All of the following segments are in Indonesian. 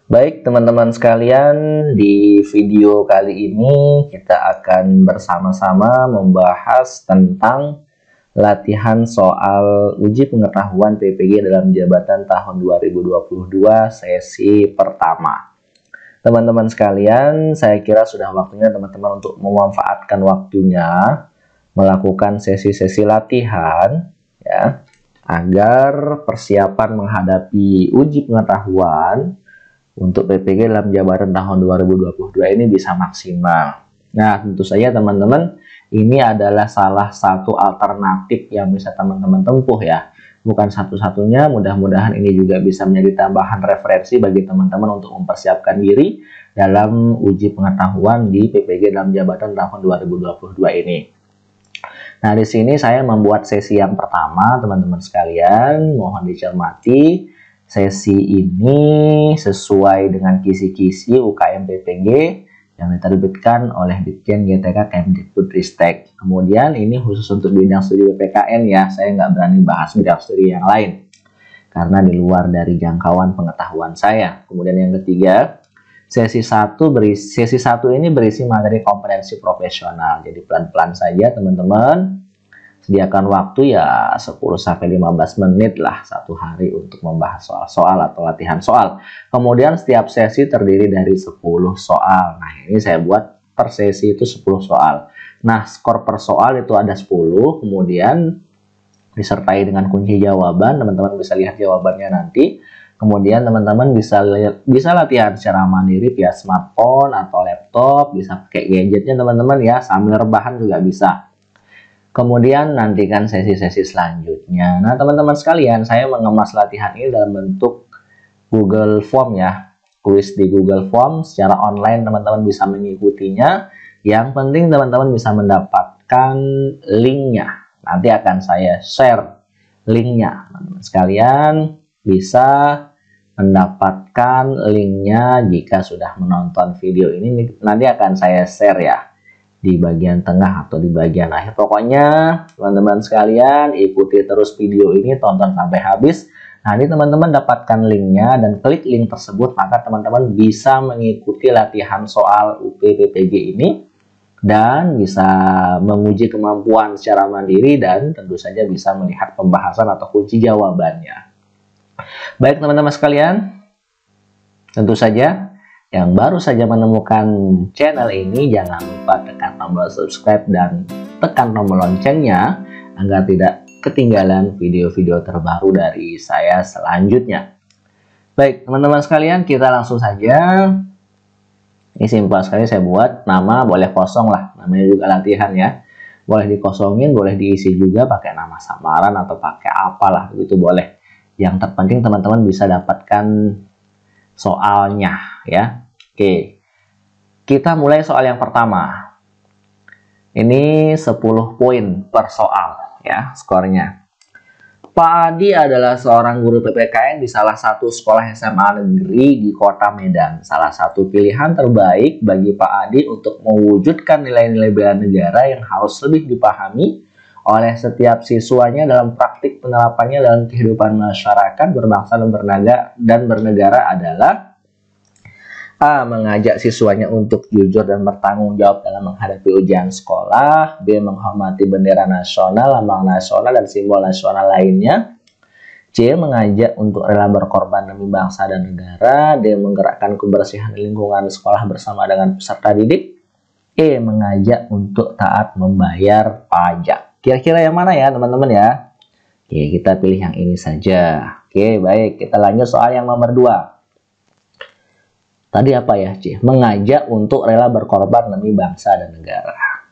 Baik teman-teman sekalian, di video kali ini kita akan bersama-sama membahas tentang latihan soal uji pengetahuan PPG dalam jabatan tahun 2022 sesi pertama. Teman-teman sekalian, saya kira sudah waktunya teman-teman untuk memanfaatkan waktunya melakukan sesi-sesi latihan ya, agar persiapan menghadapi uji pengetahuan untuk PPG dalam jabatan tahun 2022 ini bisa maksimal. Nah, tentu saja teman-teman, ini adalah salah satu alternatif yang bisa teman-teman tempuh ya. Bukan satu-satunya, mudah-mudahan ini juga bisa menjadi tambahan referensi bagi teman-teman untuk mempersiapkan diri dalam uji pengetahuan di PPG dalam jabatan tahun 2022 ini. Nah, di sini saya membuat sesi yang pertama, teman-teman sekalian, mohon dicermati. Sesi ini sesuai dengan kisi-kisi UKM PPG yang diterbitkan oleh Ditjen GTK Kemdikbudristek. Kemudian ini khusus untuk bidang studi PPKN ya, saya nggak berani bahas bidang studi yang lain karena di luar dari jangkauan pengetahuan saya. Kemudian yang ketiga, sesi 1 ini berisi materi kompetensi profesional. Jadi pelan-pelan saja teman-teman. Sediakan waktu ya 10-15 menit lah satu hari untuk membahas soal-soal atau latihan soal. Kemudian setiap sesi terdiri dari 10 soal. Nah, ini saya buat per sesi itu 10 soal. Nah, skor per soal itu ada 10, kemudian disertai dengan kunci jawaban. Teman-teman bisa lihat jawabannya nanti. Kemudian teman-teman bisa latihan secara mandiri via smartphone atau laptop, bisa pakai gadgetnya teman-teman ya, sambil rebahan juga bisa. Kemudian nantikan sesi-sesi selanjutnya. Nah, teman-teman sekalian, saya mengemas latihan ini dalam bentuk Google Form ya. Kuis di Google Form secara online teman-teman bisa mengikutinya. Yang penting teman-teman bisa mendapatkan linknya. Nanti akan saya share linknya. Teman-teman sekalian bisa mendapatkan linknya jika sudah menonton video ini. Nanti akan saya share ya di bagian tengah atau di bagian akhir. Pokoknya teman-teman sekalian ikuti terus video ini, tonton sampai habis. Nah, ini teman-teman dapatkan linknya dan klik link tersebut, maka teman-teman bisa mengikuti latihan soal UPPPG ini dan bisa menguji kemampuan secara mandiri dan tentu saja bisa melihat pembahasan atau kunci jawabannya. Baik teman-teman sekalian, tentu saja yang baru saja menemukan channel ini, jangan lupa tekan tombol subscribe dan tekan tombol loncengnya agar tidak ketinggalan video-video terbaru dari saya selanjutnya. Baik, teman-teman sekalian, kita langsung saja. Ini simpel sekali saya buat, nama boleh kosong lah, namanya juga latihan ya. Boleh dikosongin, boleh diisi juga pakai nama samaran atau pakai apalah, itu boleh. Yang terpenting teman-teman bisa dapatkan soalnya ya. Oke, kita mulai soal yang pertama. Ini 10 poin per soal ya skornya. Pak Adi adalah seorang guru PPKN di salah satu sekolah SMA negeri di kota Medan. Salah satu pilihan terbaik bagi Pak Adi untuk mewujudkan nilai-nilai bela negara yang harus lebih dipahami oleh setiap siswanya dalam praktik penerapannya dalam kehidupan masyarakat berbangsa dan bernegara adalah A. Mengajak siswanya untuk jujur dan bertanggung jawab dalam menghadapi ujian sekolah. B. Menghormati bendera nasional, lambang nasional, dan simbol nasional lainnya. C. Mengajak untuk rela berkorban demi bangsa dan negara. D. Menggerakkan kebersihan lingkungan sekolah bersama dengan peserta didik. E. Mengajak untuk taat membayar pajak. Kira-kira yang mana ya teman-teman ya? Oke, kita pilih yang ini saja. Oke, baik. Kita lanjut soal yang nomor 2. Tadi apa ya, C? Mengajak untuk rela berkorban demi bangsa dan negara.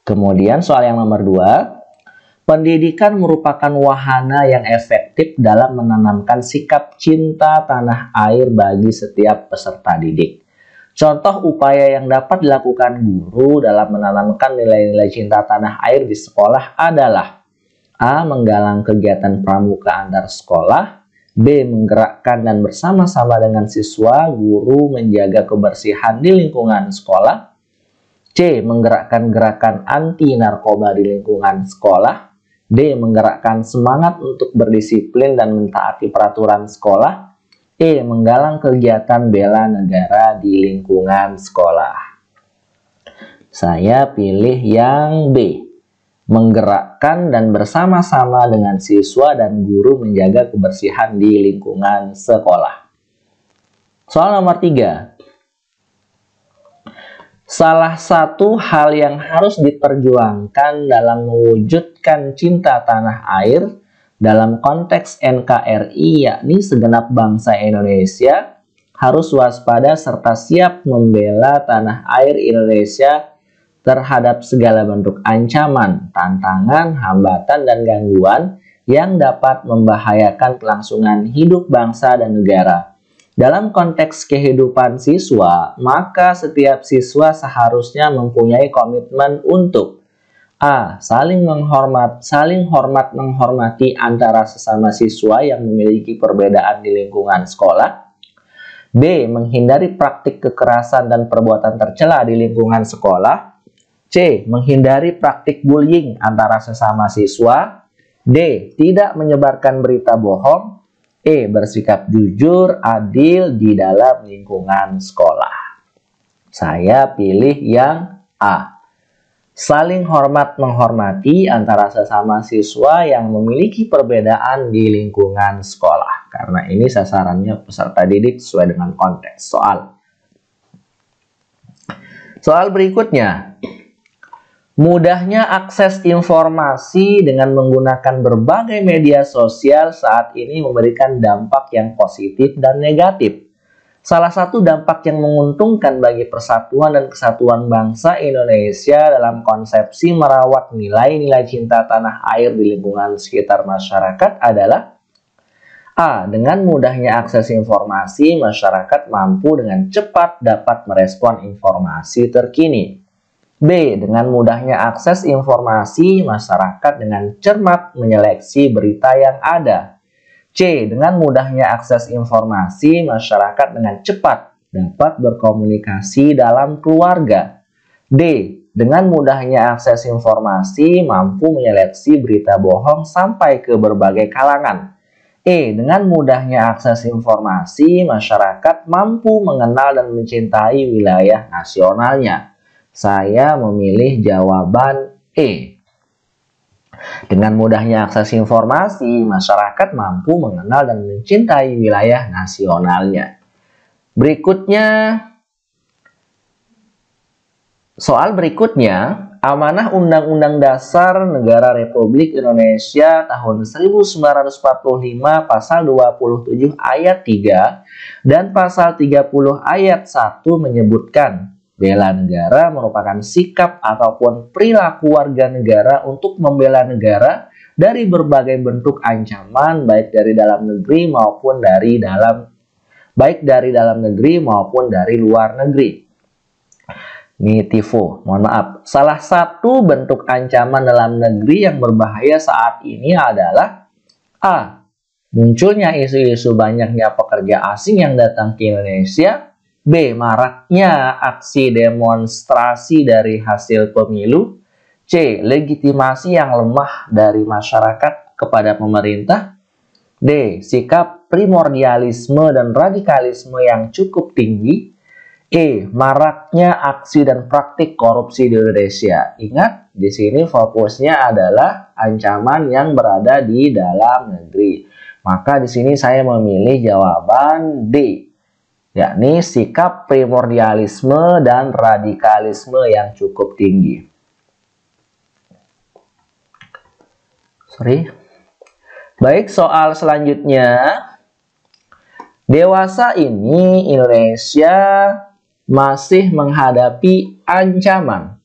Kemudian soal yang nomor 2. Pendidikan merupakan wahana yang efektif dalam menanamkan sikap cinta tanah air bagi setiap peserta didik. Contoh upaya yang dapat dilakukan guru dalam menanamkan nilai-nilai cinta tanah air di sekolah adalah A. Menggalang kegiatan pramuka antar sekolah. B. Menggerakkan dan bersama-sama dengan siswa, guru menjaga kebersihan di lingkungan sekolah. C. Menggerakkan gerakan anti narkoba di lingkungan sekolah. D. Menggerakkan semangat untuk berdisiplin dan mentaati peraturan sekolah. E. Menggalang kegiatan bela negara di lingkungan sekolah. Saya pilih yang B. Menggerakkan dan bersama-sama dengan siswa dan guru menjaga kebersihan di lingkungan sekolah. Soal nomor 3. Salah satu hal yang harus diperjuangkan dalam mewujudkan cinta tanah air dalam konteks NKRI, yakni segenap bangsa Indonesia harus waspada serta siap membela tanah air Indonesia terhadap segala bentuk ancaman, tantangan, hambatan, dan gangguan yang dapat membahayakan kelangsungan hidup bangsa dan negara. Dalam konteks kehidupan siswa, maka setiap siswa seharusnya mempunyai komitmen untuk A. Saling hormat menghormati antara sesama siswa yang memiliki perbedaan di lingkungan sekolah. B. Menghindari praktik kekerasan dan perbuatan tercela di lingkungan sekolah. C. Menghindari praktik bullying antara sesama siswa. D. Tidak menyebarkan berita bohong. E. Bersikap jujur, adil di dalam lingkungan sekolah. Saya pilih yang A. Saling hormat menghormati antara sesama siswa yang memiliki perbedaan di lingkungan sekolah. Karena ini sasarannya peserta didik sesuai dengan konteks soal. Soal berikutnya. Mudahnya akses informasi dengan menggunakan berbagai media sosial saat ini memberikan dampak yang positif dan negatif. Salah satu dampak yang menguntungkan bagi persatuan dan kesatuan bangsa Indonesia dalam konsepsi merawat nilai-nilai cinta tanah air di lingkungan sekitar masyarakat adalah A. Dengan mudahnya akses informasi, masyarakat mampu dengan cepat dapat merespon informasi terkini. B. Dengan mudahnya akses informasi, masyarakat dengan cermat menyeleksi berita yang ada. C. Dengan mudahnya akses informasi, masyarakat dengan cepat dapat berkomunikasi dalam keluarga. D. Dengan mudahnya akses informasi, mampu menyeleksi berita bohong sampai ke berbagai kalangan. E. Dengan mudahnya akses informasi, masyarakat mampu mengenal dan mencintai wilayah nasionalnya. Saya memilih jawaban E. Dengan mudahnya akses informasi, masyarakat mampu mengenal dan mencintai wilayah nasionalnya. Berikutnya, soal berikutnya, amanah Undang-Undang Dasar Negara Republik Indonesia tahun 1945 pasal 27 ayat 3 dan pasal 30 ayat 1 menyebutkan bela negara merupakan sikap ataupun perilaku warga negara untuk membela negara dari berbagai bentuk ancaman baik dari dalam negeri maupun dari luar negeri. Ini tifo, mohon maaf. Salah satu bentuk ancaman dalam negeri yang berbahaya saat ini adalah A. Munculnya isu-isu banyaknya pekerja asing yang datang ke Indonesia. B. Maraknya aksi demonstrasi dari hasil pemilu. C. Legitimasi yang lemah dari masyarakat kepada pemerintah. D. Sikap primordialisme dan radikalisme yang cukup tinggi. E. Maraknya aksi dan praktik korupsi di Indonesia. Ingat, di sini fokusnya adalah ancaman yang berada di dalam negeri. Maka di sini saya memilih jawaban D, yakni sikap primordialisme dan radikalisme yang cukup tinggi. Baik, soal selanjutnya. Dewasa ini Indonesia masih menghadapi ancaman.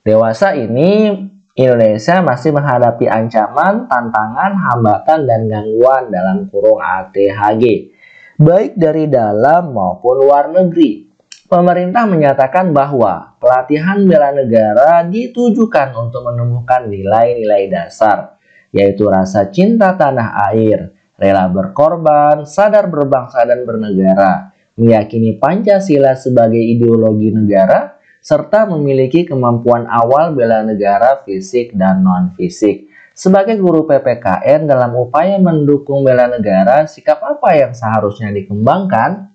Dewasa ini Indonesia masih menghadapi ancaman, tantangan, hambatan, dan gangguan dalam kurung ATHG. Baik dari dalam maupun luar negeri. Pemerintah menyatakan bahwa pelatihan bela negara ditujukan untuk menumbuhkan nilai-nilai dasar, yaitu rasa cinta tanah air, rela berkorban, sadar berbangsa dan bernegara, meyakini Pancasila sebagai ideologi negara, serta memiliki kemampuan awal bela negara fisik dan non-fisik. sebagai guru PPKN dalam upaya mendukung bela negara, sikap apa yang seharusnya dikembangkan?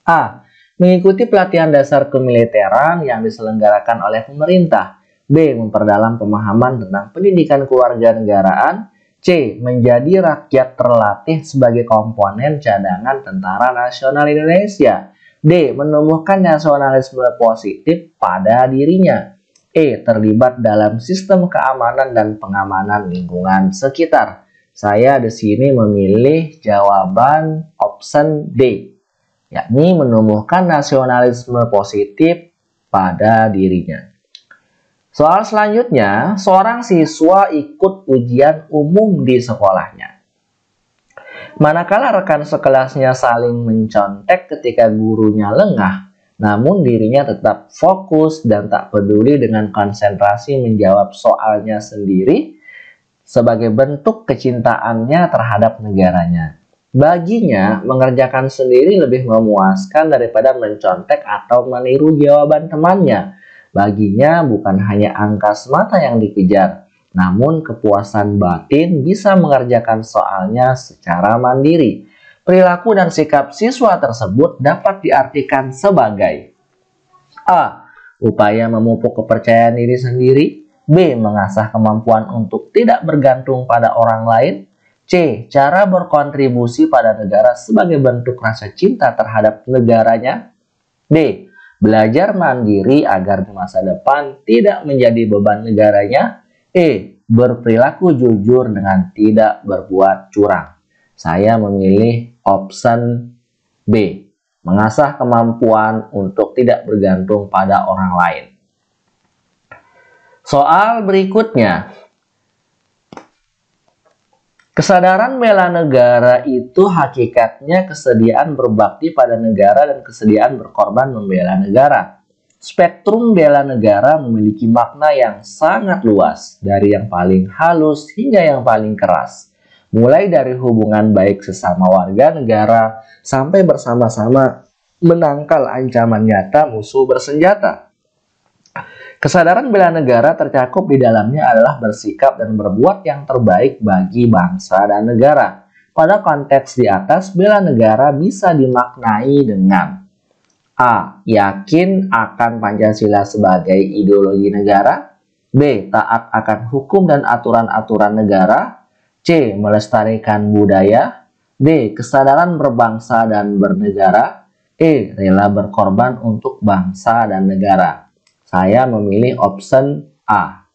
A. Mengikuti pelatihan dasar kemiliteran yang diselenggarakan oleh pemerintah. B. Memperdalam pemahaman tentang pendidikan kewarganegaraan. C. Menjadi rakyat terlatih sebagai komponen cadangan Tentara Nasional Indonesia. D. Menumbuhkan nasionalisme positif pada dirinya. E. Terlibat dalam sistem keamanan dan pengamanan lingkungan sekitar. Saya di sini memilih jawaban option D, yakni menumbuhkan nasionalisme positif pada dirinya. Soal selanjutnya, seorang siswa ikut ujian umum di sekolahnya. Manakala rekan sekelasnya saling mencontek ketika gurunya lengah, namun dirinya tetap fokus dan tak peduli dengan konsentrasi menjawab soalnya sendiri sebagai bentuk kecintaannya terhadap negaranya. Baginya, mengerjakan sendiri lebih memuaskan daripada mencontek atau meniru jawaban temannya. Baginya, bukan hanya angka semata yang dikejar, namun kepuasan batin bisa mengerjakan soalnya secara mandiri. Perilaku dan sikap siswa tersebut dapat diartikan sebagai A. Upaya memupuk kepercayaan diri sendiri. B. Mengasah kemampuan untuk tidak bergantung pada orang lain. C. Cara berkontribusi pada negara sebagai bentuk rasa cinta terhadap negaranya. D. Belajar mandiri agar di masa depan tidak menjadi beban negaranya. E. Berperilaku jujur dengan tidak berbuat curang. Saya memilih option B. Mengasah kemampuan untuk tidak bergantung pada orang lain. Soal berikutnya. Kesadaran bela negara itu hakikatnya kesediaan berbakti pada negara dan kesediaan berkorban membela negara. Spektrum bela negara memiliki makna yang sangat luas, dari yang paling halus hingga yang paling keras. Mulai dari hubungan baik sesama warga negara sampai bersama-sama menangkal ancaman nyata musuh bersenjata. Kesadaran bela negara tercakup di dalamnya adalah bersikap dan berbuat yang terbaik bagi bangsa dan negara. Pada konteks di atas, bela negara bisa dimaknai dengan A. Yakin akan Pancasila sebagai ideologi negara. B. Taat akan hukum dan aturan-aturan negara. C. Melestarikan budaya. D. Kesadaran berbangsa dan bernegara. E. Rela berkorban untuk bangsa dan negara. Saya memilih option A.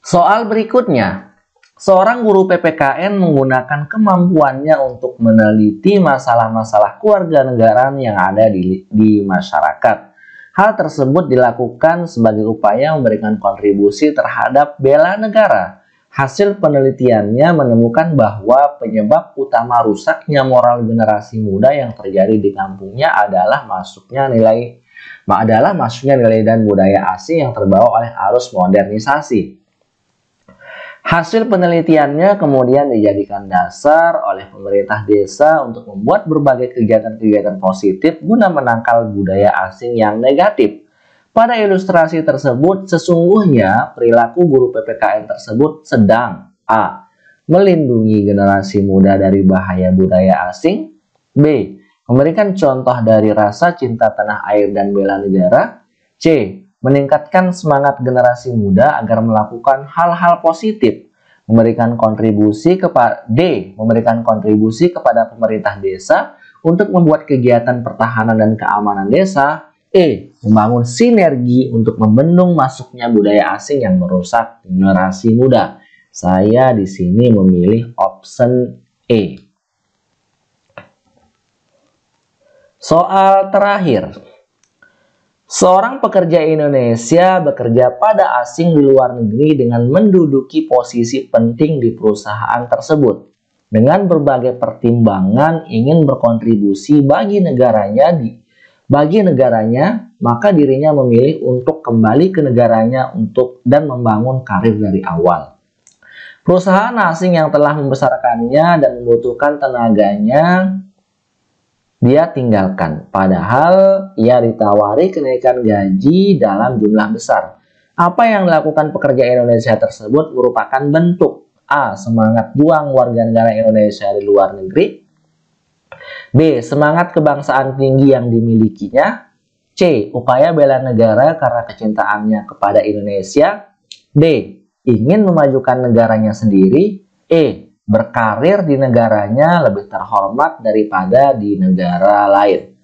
Soal berikutnya. Seorang guru PPKN menggunakan kemampuannya untuk meneliti masalah-masalah kewarganegaraan yang ada di masyarakat. Hal tersebut dilakukan sebagai upaya memberikan kontribusi terhadap bela negara. Hasil penelitiannya menemukan bahwa penyebab utama rusaknya moral generasi muda yang terjadi di kampungnya adalah masuknya nilai dan budaya asing yang terbawa oleh arus modernisasi. Hasil penelitiannya kemudian dijadikan dasar oleh pemerintah desa untuk membuat berbagai kegiatan-kegiatan positif guna menangkal budaya asing yang negatif. Pada ilustrasi tersebut, sesungguhnya perilaku guru PPKN tersebut sedang A. Melindungi generasi muda dari bahaya budaya asing. B. Memberikan contoh dari rasa cinta tanah air dan bela negara. C. Meningkatkan semangat generasi muda agar melakukan hal-hal positif. Memberikan kontribusi kepada pemerintah desa untuk membuat kegiatan pertahanan dan keamanan desa. E. Membangun sinergi untuk membendung masuknya budaya asing yang merusak generasi muda. Saya di sini memilih option E. Soal terakhir. Seorang pekerja Indonesia bekerja pada asing di luar negeri dengan menduduki posisi penting di perusahaan tersebut. Dengan berbagai pertimbangan ingin berkontribusi bagi negaranya, maka dirinya memilih untuk kembali ke negaranya dan membangun karir dari awal. Perusahaan asing yang telah membesarkannya dan membutuhkan tenaganya, dia tinggalkan. Padahal ia ditawari kenaikan gaji dalam jumlah besar. Apa yang dilakukan pekerja Indonesia tersebut merupakan bentuk A. Semangat juang warga negara Indonesia di luar negeri. B. Semangat kebangsaan tinggi yang dimilikinya. C. Upaya bela negara karena kecintaannya kepada Indonesia. D. Ingin memajukan negaranya sendiri. E. Berkarir di negaranya lebih terhormat daripada di negara lain.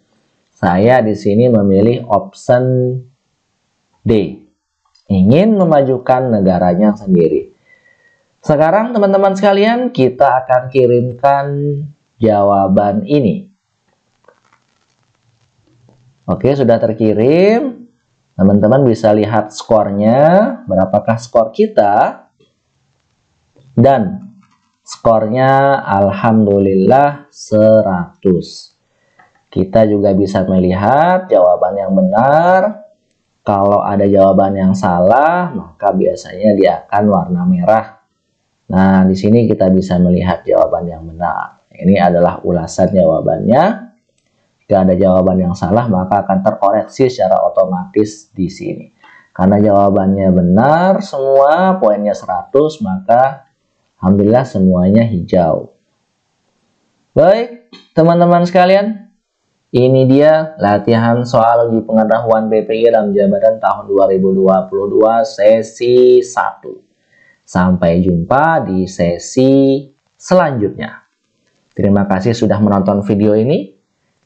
Saya di sini memilih option D. Ingin memajukan negaranya sendiri. Sekarang teman-teman sekalian, kita akan kirimkan jawaban ini. Oke, sudah terkirim. Teman-teman bisa lihat skornya, berapakah skor kita. Dan skornya alhamdulillah 100. Kita juga bisa melihat jawaban yang benar. Kalau ada jawaban yang salah, maka biasanya dia akan warna merah. Nah, di sini kita bisa melihat jawaban yang benar. Ini adalah ulasan jawabannya. Jika ada jawaban yang salah, maka akan terkoreksi secara otomatis di sini. Karena jawabannya benar semua, poinnya 100, maka alhamdulillah semuanya hijau. Baik, teman-teman sekalian. Ini dia latihan soal uji pengetahuan PPI dalam jabatan tahun 2022 sesi 1. Sampai jumpa di sesi selanjutnya. Terima kasih sudah menonton video ini.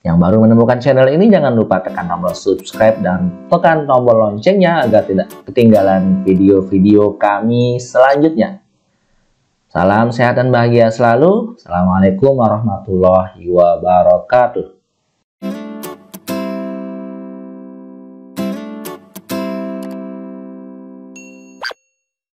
Yang baru menemukan channel ini jangan lupa tekan tombol subscribe dan tekan tombol loncengnya agar tidak ketinggalan video-video kami selanjutnya. Salam sehat dan bahagia selalu. Assalamualaikum warahmatullahi wabarakatuh.